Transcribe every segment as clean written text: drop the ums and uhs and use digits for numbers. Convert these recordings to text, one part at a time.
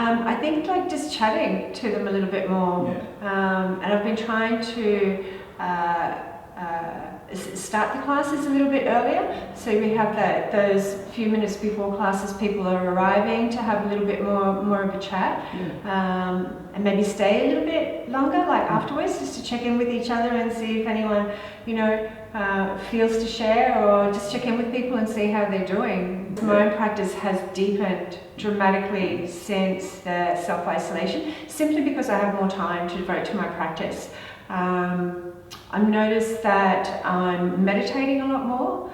I think like just chatting to them a little bit more. And I've been trying to start the classes a little bit earlier, so we have those few minutes before classes people are arriving to have a little bit more of a chat, and maybe stay a little bit longer, like afterwards, just to check in with each other and see if anyone, you know, feels to share, or just check in with people and see how they're doing. My own practice has deepened dramatically since the self-isolation, simply because I have more time to devote to my practice. I've noticed that I'm meditating a lot more.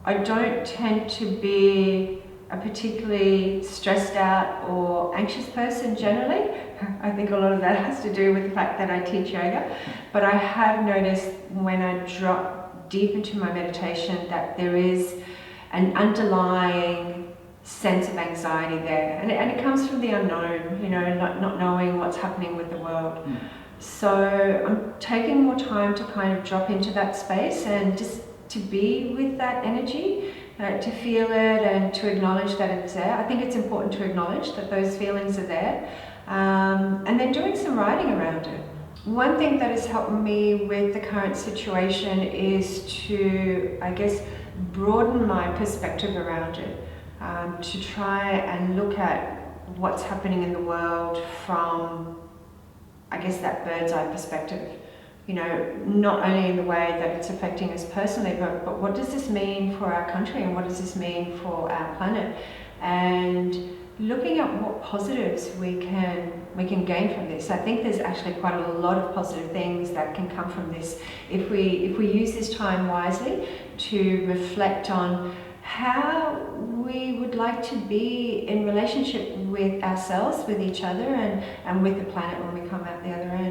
I don't tend to be a particularly stressed out or anxious person generally. I think a lot of that has to do with the fact that I teach yoga. But I have noticed when I drop deep into my meditation that there is an underlying sense of anxiety there. And it comes from the unknown, you know, not knowing what's happening with the world. So I'm taking more time to kind of drop into that space and just to be with that energy, to feel it and to acknowledge that it's there. I think it's important to acknowledge that those feelings are there, and then doing some writing around it. One thing that has helped me with the current situation is to, I guess, broaden my perspective around it, to try and look at what's happening in the world from, I guess, that bird's eye perspective. You know, not only in the way that it's affecting us personally, but what does this mean for our country, and what does this mean for our planet? And looking at what positives we can gain from this. I think there's actually quite a lot of positive things that can come from this if we use this time wisely to reflect on how we would like to be in relationship with ourselves, with each other, and with the planet when we come out the other end.